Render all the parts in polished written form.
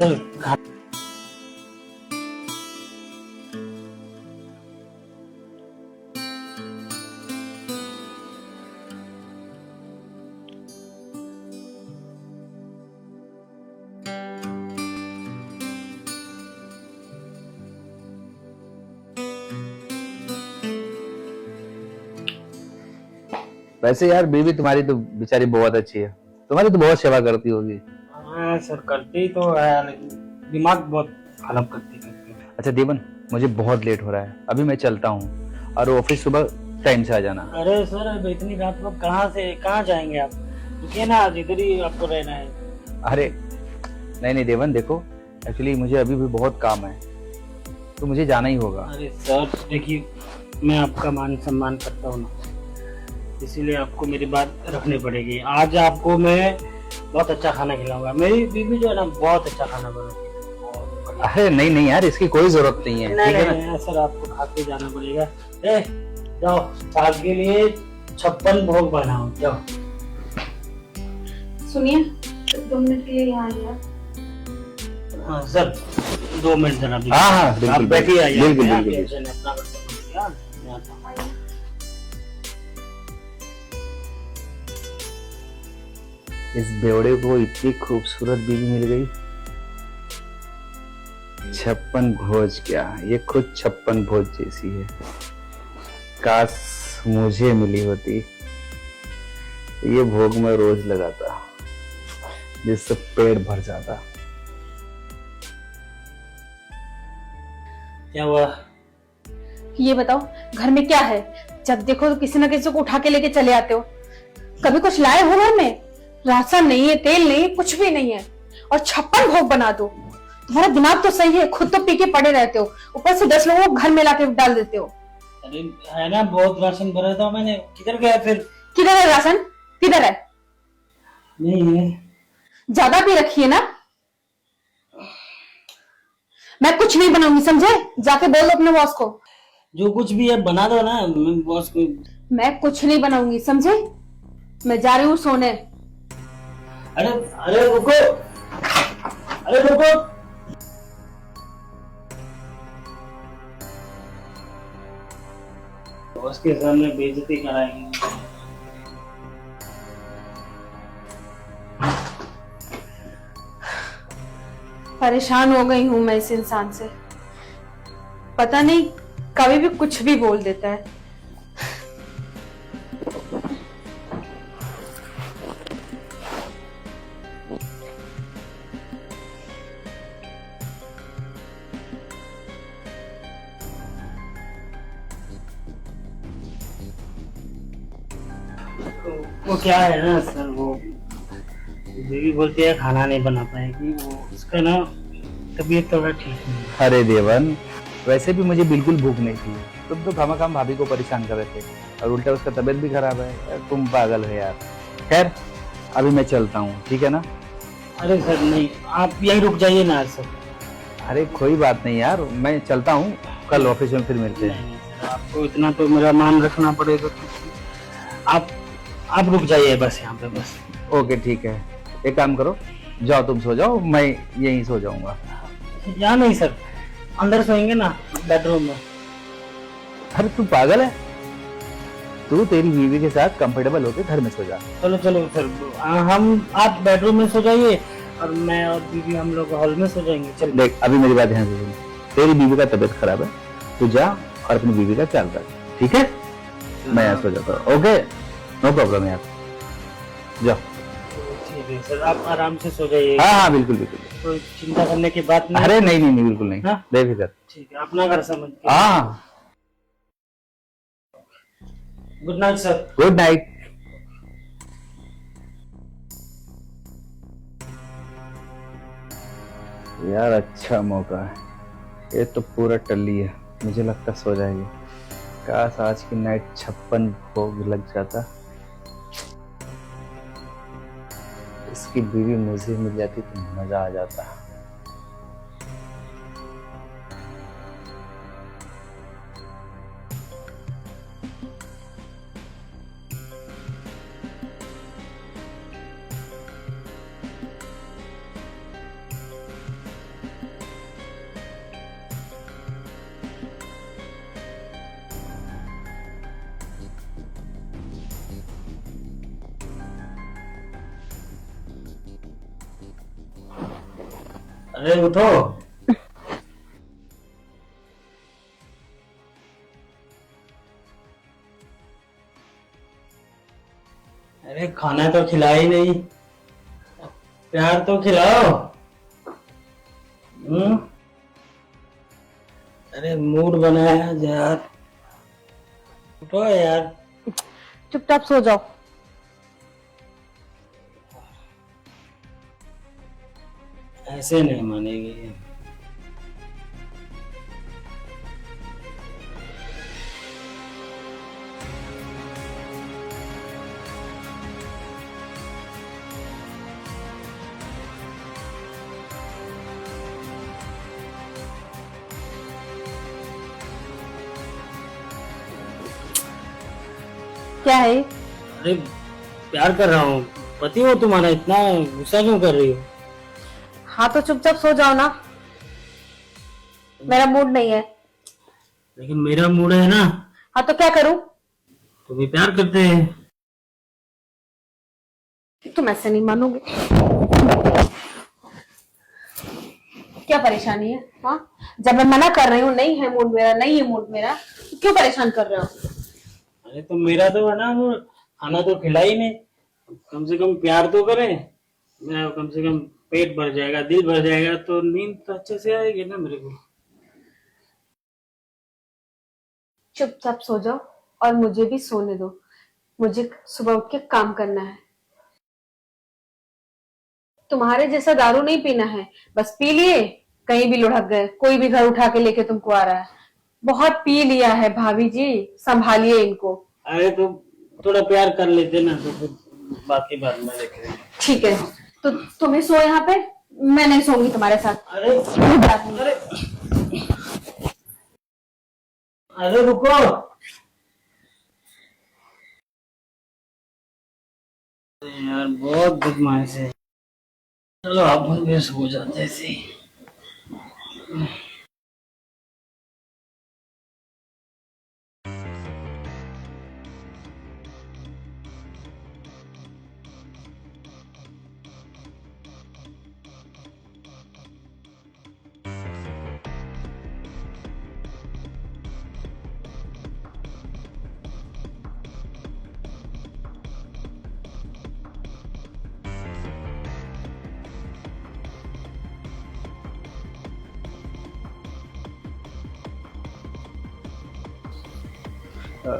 Sir वैसे यार बीवी तुम्हारी तो बेचारी बहुत अच्छी है, तुम्हारी तो बहुत सेवा करती होगी। हाँ सर, करती तो है लेकिन दिमाग बहुत खराब करती है। अच्छा देवन, मुझे बहुत लेट हो रहा है, अभी मैं चलता हूँ और ऑफिस सुबह टाइम से आ जाना। अरे सर, अब इतनी रात को कहाँ जाएंगे आप? रुकिए ना, आज इधर ही आपको रहना है। अरे नहीं नहीं देवन, देखो एक्चुअली मुझे अभी भी बहुत काम है, तो मुझे जाना ही होगा। अरे सर देखिए, मैं आपका मान सम्मान करता हूँ ना, इसीलिए आपको मेरी बात रखनी पड़ेगी। आज आपको मैं बहुत अच्छा खाना खिलाऊंगा। मेरी बीवी जो है ना, बहुत अच्छा खाना बनाती है। अरे नहीं नहीं यार, इसकी कोई जरूरत नहीं है, ठीक है ना। नहीं सर, आपको खा के जाना पड़ेगा। जाओ, आज के लिए 56 भोग बनाओ, जाओ। सुनिए, 2 मिनट के लिए यहाँ आइए। हाँ सर, 2 मिनट जरा। हाँ हाँ बिल्कुल, आप बैठिए, आइए। बिल्कुल आप बिल्कुल। टेंशन अपना मत लीजिए, हाँ, मैं आता हूँ। इस बेवड़े को इतनी खूबसूरत बीवी मिल गई। 56 भोज क्या, ये खुद 56 भोज जैसी है। काश मुझे मिली होती, ये भोग मैं रोज लगाता, जिससे पेट भर जाता। क्या हुआ? ये बताओ, घर में क्या है? जब देखो तो किसी न किसी को उठा के लेके चले आते हो। कभी कुछ लाए हो घर में? राशन नहीं है, तेल नहीं है, कुछ भी नहीं है, और 56 भोग बना दो। तुम्हारा दिमाग तो सही है, खुद तो पी के पड़े रहते हो, ऊपर से 10 लोगों को घर में लाके डाल देते हो। अरे है ना, बहुत राशन भरा था मैंने। किधर गया फिर? किधर है राशन? किधर है? नहीं है। ज्यादा पी रखी है ना। मैं कुछ नहीं बनाऊंगी, समझे? जाके बोल दो अपने बॉस को। जो कुछ भी है बना दो ना, मैं बॉस को। मैं कुछ नहीं बनाऊंगी, समझे? मैं जा रही हूँ सोने। अरे अरे रुको, अरे रुको। बॉस के सामने बेइज्जती कराएंगे। परेशान हो गई हूं मैं इस इंसान से, पता नहीं कभी भी कुछ भी बोल देता है। वो क्या है ना सर, वो बीवी बोलती है खाना नहीं बना पाएगी, वो उसका ना तबीयत थोड़ा ठीक नहीं है। अरे देवन, वैसे भी मुझे बिल्कुल भूख नहीं थी, तुम तो खामखाम भाभी को परेशान कर रहे थे, और उल्टा उसका तबीयत भी खराब है। यार, तुम पागल हो यार। खैर अभी मैं चलता हूँ, ठीक है ना। अरे सर नहीं, आप यहीं रुक जाइए ना सर। अरे कोई बात नहीं यार, मैं चलता हूँ, कल ऑफिस में फिर मिलते हैं। नहीं सर, आपको इतना तो मेरा मान रखना पड़ेगा। आप रुक जाइए बस यहाँ पे, बस। ओके ठीक है, एक काम करो, जाओ तुम सो जाओ, मैं यहीं सो जाऊंगा। यहाँ नहीं सर, अंदर सोएंगे ना, बेडरूम में। अरे तू पागल है, तू तेरी बीवी के साथ कंफर्टेबल होके घर में सो जा। चलो चलो सर, आप बेडरूम में सो जाइए और मैं और बीवी हम लोग हॉल में सो जाएंगे। चल देख अभी मेरी बात ध्यान से सुन, तेरी बीवी का तबीयत खराब है, तू जा और अपनी बीवी का ख्याल रख, ठीक है। मैं यहाँ सो जाता हूँ, ओके, नो प्रॉब्लम यार, जाओ। ठीक है सर, आप आराम से सो जाइए। हाँ हाँ बिल्कुल बिल्कुल। कोई चिंता करने की बात नहीं। अरे नहीं नहीं नहीं, बिल्कुल नहीं, हाँ? बेफिक्र। ठीक है, अपना घर समझ के। हाँ, good night sir. Good night. यार अच्छा मौका है, ये तो पूरा टल्ली है, मुझे लगता सो जाएगी। काश आज की नाइट 56 भोग लग जाता, इसकी बीवी मुझे मिल जाती तो मजा आ जाता। अरे उठो। अरे खाना तो खिला ही नहीं, प्यार तो खिलाओ। हम्म। अरे मूड बनाया है यार, उठो यार। चुपचाप सो जाओ। ऐसे नहीं मानेगी। क्या है? अरे प्यार कर रहा हूँ, पति हो तुम्हारा, इतना गुस्सा क्यों कर रही हो? हाँ तो चुपचाप सो जाओ ना, मेरा मूड नहीं है। लेकिन मेरा मूड है ना। हाँ तो क्या करूं? तुम भी प्यार करते हैं। तुम ऐसे नहीं मानोगे। क्या परेशानी है? हाँ, जब मैं मना कर रही हूँ नहीं है मूड मेरा, नहीं है मूड मेरा, तो क्यों परेशान कर रहे हो? अरे तो मेरा तो है ना, वो खाना तो खिला ही नहीं, कम से कम प्यार तो करें। मेरा कम से कम पेट भर जाएगा, दिल भर जाएगा, तो नींद तो अच्छे से आएगी ना मेरे को। चुपचाप सो जाओ और मुझे भी सोने दो, मुझे सुबह उठ के काम करना है। तुम्हारे जैसा दारू नहीं पीना है, बस पी लिए कहीं भी लुढ़क गए, कोई भी घर उठा के लेके तुमको आ रहा है। बहुत पी लिया है भाभी जी, संभालिए इनको। अरे तो थोड़ा प्यार कर लेते ना, तो फिर बाकी बात में देखेंगे। ठीक है, तो तुम्हें सो यहाँ पे, मैं नहीं सोऊंगी तुम्हारे साथ। अरे अरे अरे रुको यार, बहुत बदमाश है। चलो आप भी सो जाते थे।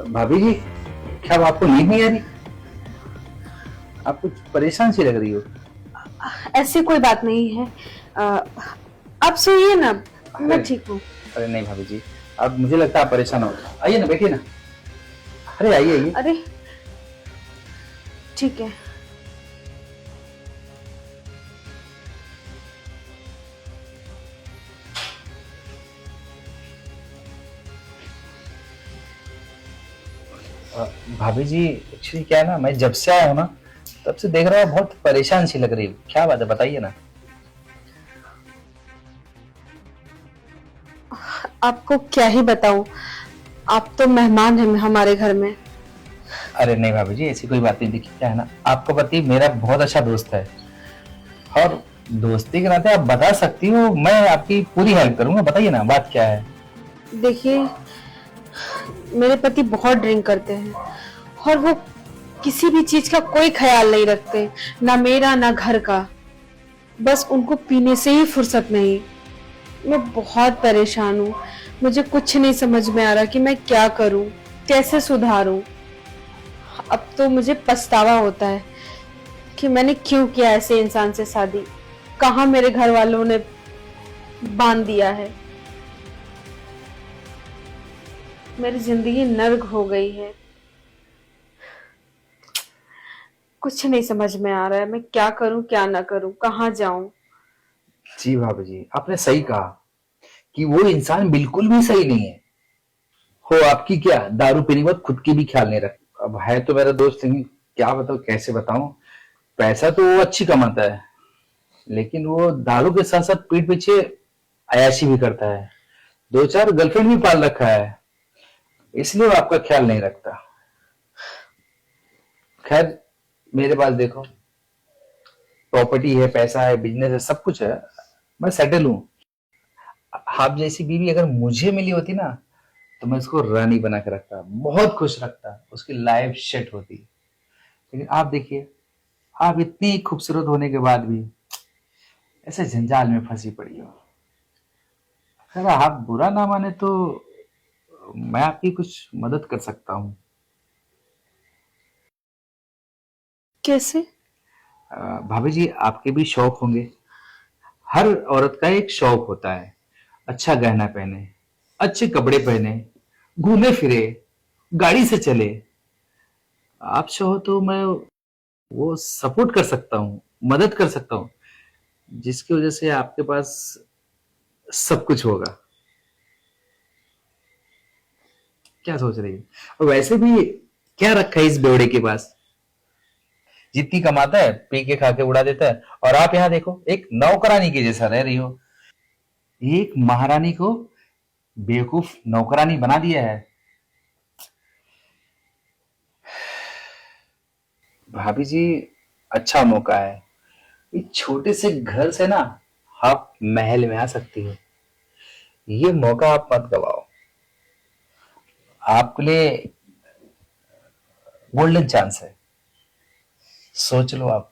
भाभी जी, क्या अब आपको नींद नहीं आ रही? आप कुछ परेशान सी लग रही हो। ऐसी कोई बात नहीं है, अब सोइए ना, मैं ठीक हूँ। अरे नहीं भाभी जी, अब मुझे लगता है आप परेशान हो। आइए ना, बैठिए ना। अरे आइए आइए। अरे ठीक है। भाभी जी, एक्चुअली क्या है ना, मैं जब से आया हूँ ना, तब से देख रहा हूँ बहुत परेशान सी लग रही हूँ। क्या बात है, बताइए ना। आपको क्या ही बताऊं, आप तो मेहमान हैं हमारे घर में। अरे नहीं भाभी जी, ऐसी कोई बात नहीं। देखिए क्या है ना, आपका पति मेरा बहुत अच्छा दोस्त है, और दोस्ती के नाते आप बता सकती हो, मैं आपकी पूरी हेल्प करूंगा। बताइए ना, बात क्या है। देखिए, मेरे पति बहुत ड्रिंक करते हैं और वो किसी भी चीज का कोई ख्याल नहीं रखते, ना मेरा ना घर का। बस उनको पीने से ही फुर्सत नहीं। मैं बहुत परेशान हूँ, मुझे कुछ नहीं समझ में आ रहा कि मैं क्या करूँ, कैसे सुधारूं। अब तो मुझे पछतावा होता है कि मैंने क्यों किया ऐसे इंसान से शादी, कहाँ मेरे घर वालों ने बांध दिया है। मेरी जिंदगी नर्क हो गई है, कुछ नहीं समझ में आ रहा है, मैं क्या करूं क्या ना करूं, कहाँ जाऊं। जी भाभी जी, आपने सही कहा कि वो इंसान बिल्कुल भी सही नहीं है। हो आपकी क्या, दारू पीने के बाद खुद की भी ख्याल नहीं रख। अब है तो मेरा दोस्त, लेकिन क्या बताऊं, कैसे बताऊं। पैसा तो वो अच्छी कमाता है, लेकिन वो दारू के साथ साथ पीठ पीछे अयाशी भी करता है। 2-4 गर्लफ्रेंड भी पाल रखा है, इसलिए वो आपका ख्याल नहीं रखता। खैर, मेरे पास देखो, प्रॉपर्टी है, पैसा है, बिजनेस है, सब कुछ है। मैं सेटल हूँ। आप जैसी बीवी अगर मुझे मिली होती ना तो मैं उसको रानी बना के रखता, बहुत खुश रखता, उसकी लाइफ सेट होती। लेकिन आप देखिए, आप इतनी खूबसूरत होने के बाद भी ऐसे जंजाल में फंसी पड़ी हो। अगर आप बुरा ना माने तो मैं आपकी कुछ मदद कर सकता हूँ। कैसे? भाभी जी, आपके भी शौक होंगे। हर औरत का एक शौक होता है, अच्छा गहना पहने, अच्छे कपड़े पहने, घूमे फिरे, गाड़ी से चले। आप चाहो तो मैं वो सपोर्ट कर सकता हूँ, मदद कर सकता हूँ, जिसकी वजह से आपके पास सब कुछ होगा। क्या सोच रही है? और वैसे भी क्या रखा है इस बेवड़े के पास? जितनी कमाता है पी के खा के उड़ा देता है, और आप यहाँ देखो एक नौकरानी के जैसा रह रही हो। एक महारानी को बेवकूफ नौकरानी बना दिया है। भाभी जी, अच्छा मौका है। इस छोटे से घर से ना आप महल में आ सकती हो। ये मौका आप मत गवाओ। आपके लिए गोल्डन चांस है। सोच लो आप,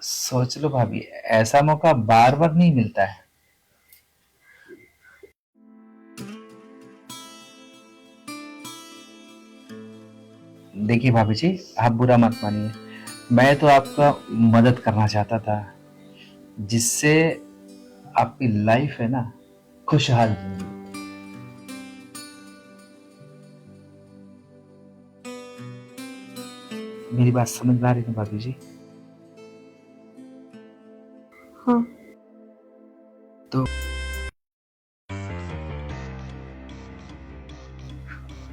सोच लो भाभी, ऐसा मौका बार बार नहीं मिलता है। देखिए भाभी जी, आप बुरा मत मानिए, मैं तो आपका मदद करना चाहता था, जिससे आपकी लाइफ है ना खुशहाल जिंदगी। मेरी बात समझ में आ रही है भाभी जी? हाँ। तो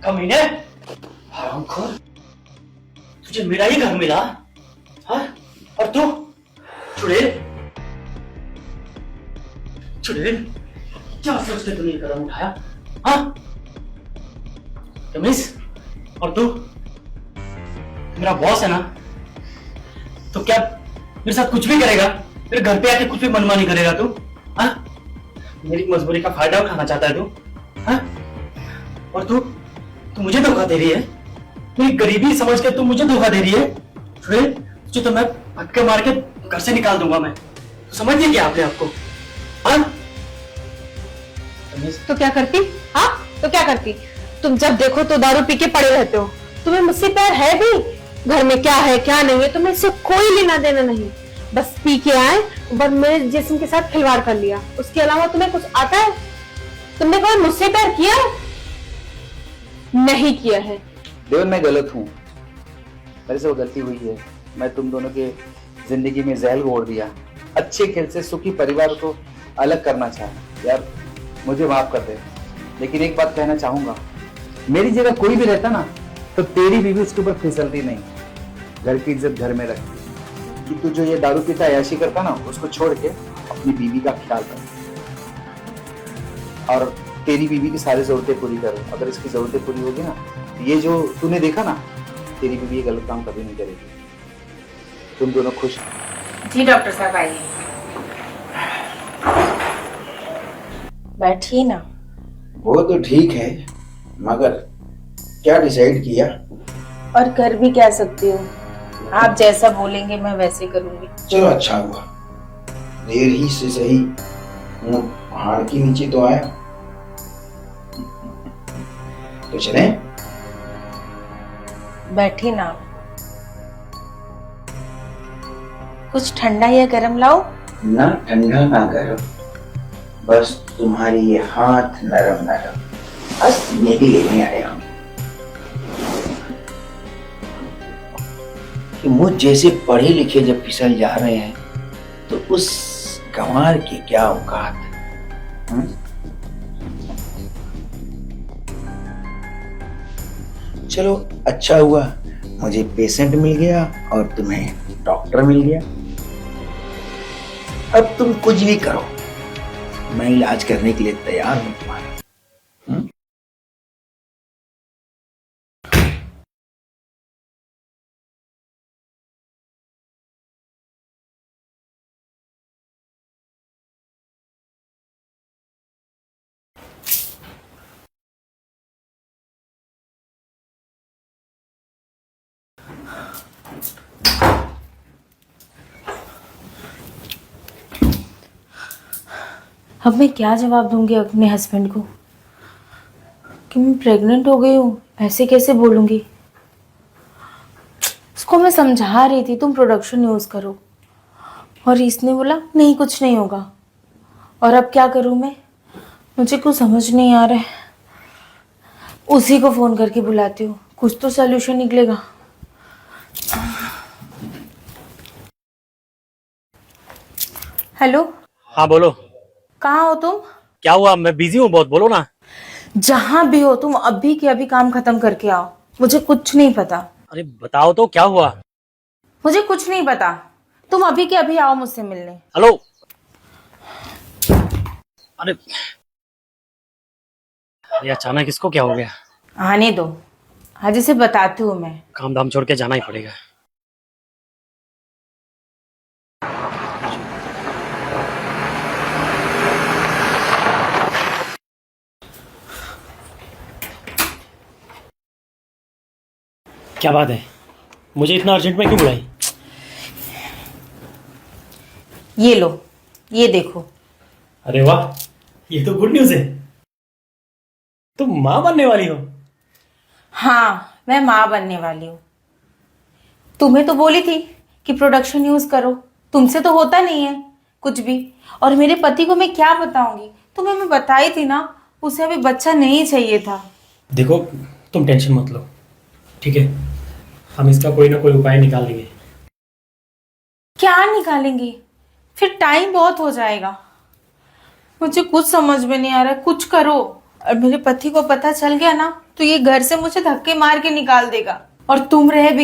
कमीने, हरामखोर, तुझे मेरा ही घर मिला, हाँ? और तू चुड़ैल, चुड़ैल, क्या सोचते तूने ये कदम उठाया, हाँ? तमीज, और तू मेरा बॉस है ना, तो क्या मेरे साथ कुछ भी करेगा? मेरे घर पे आके कुछ भी मनमानी करेगा तू, हाँ? मेरी मजबूरी का फायदा उठाना चाहता है तू, हाँ? और तू मुझे धोखा दे रही है, मेरी गरीबी समझ के तू मुझे धोखा दे रही है। फिर तुझे तो मैं धक्के मार के घर से निकाल दूंगा मैं। तो समझिए क्या आपने आपको, हाँ? तो क्या करती? हाँ, तो क्या करती? तुम जब देखो तो दारू पी के पड़े रहते हो। तुम्हें मुझसे प्यार है भी? घर में क्या है क्या नहीं है तुम्हें इससे कोई लेना देना नहीं। बस पी के आए और मेरे जिस्म के साथ खिलवाड़ कर लिया, उसके अलावा तुम्हें कुछ आता है? तुमने कभी मुझसे प्यार किया? नहीं किया है। देवन, मैं गलत हूँ, मेरे से वो गलती हुई है। मैं तुम दोनों के जिंदगी में जहर घोल दिया, अच्छे खेल से सुखी परिवार को अलग करना चाहा। यार मुझे माफ कर दे, लेकिन एक बात कहना चाहूंगा, मेरी जगह कोई भी रहता ना तो तेरी बीवी उसके ऊपर फिसलती नहीं। घर की इज्जत घर में रखती। कि तू जो ये दारू पीता ऐशी करता ना, उसको छोड़ के अपनी बीवी का ख्याल रख और तेरी बीवी की सारी जरूरतें पूरी कर। अगर इसकी जरूरतें पूरी होगी ना तो ये जो तूने देखा ना, तेरी बीवी ये गलत काम कभी नहीं करेगी। तुम दोनों खुश। जी डॉक्टर साहब आइए, बैठिए ना। वो तो ठीक है, मगर क्या डिसाइड किया? और कर भी क्या सकती हूँ, आप जैसा बोलेंगे मैं वैसे करूंगी। चलो अच्छा हुआ, देर ही से सही हूँ पहाड़ के नीचे तो आया। तो चले? बैठिए ना। कुछ ठंडा या गरम लाओ? ना ठंडा ना गर्म, बस तुम्हारी ये हाथ नरम नरम, बस ये भी लेने आया हूँ। कि मुझ जैसे पढ़े लिखे जब फिसल जा रहे हैं तो उस गंवार की क्या औकात। चलो अच्छा हुआ, मुझे पेशेंट मिल गया और तुम्हें डॉक्टर मिल गया। अब तुम कुछ भी करो, मैं इलाज करने के लिए तैयार हूं तुम्हारा। अब मैं क्या जवाब दूंगी अपने हस्बैंड को कि मैं प्रेग्नेंट हो गई हूँ? ऐसे कैसे बोलूंगी? उसको मैं समझा रही थी तुम प्रोडक्शन यूज करो, और इसने बोला नहीं कुछ नहीं होगा। और अब क्या करूं मैं? मुझे कुछ समझ नहीं आ रहा है। उसी को फोन करके बुलाती हूँ, कुछ तो सोल्यूशन निकलेगा। हेलो, हाँ बोलो। कहाँ हो तुम? क्या हुआ? मैं बिजी हूँ बहुत, बोलो ना। जहां भी हो तुम अभी के अभी काम खत्म करके आओ, मुझे कुछ नहीं पता। अरे बताओ तो क्या हुआ? मुझे कुछ नहीं पता, तुम अभी के अभी आओ मुझसे मिलने। हेलो। अरे ये अचानक इसको क्या हो गया? आने दो, आज इसे बताती हूँ मैं। काम धाम छोड़ के जाना ही पड़ेगा। क्या बात है? मुझे इतना अर्जेंट में क्यों बुलाई? ये लो, ये देखो। अरे वाह, ये तो गुड न्यूज़ है। तुम माँ बनने वाली हो। हाँ, मैं माँ बनने वाली हूँ। तुम्हें तो बोली थी कि प्रोडक्शन यूज करो, तुमसे तो होता नहीं है कुछ भी। और मेरे पति को मैं क्या बताऊंगी? तुम्हें मैं बताई थी ना, उसे अभी बच्चा नहीं चाहिए था। देखो, तुम टेंशन मत लो, ठीक है? हम इसका कोई ना कोई उपाय निकाल लेंगे। क्या निकालेंगे? फिर टाइम बहुत हो जाएगा। मुझे कुछ समझ में नहीं आ रहा है, कुछ करो। और मेरे पति को पता चल गया ना तो ये घर से मुझे धक्के मार के निकाल देगा, और तुम रहे भी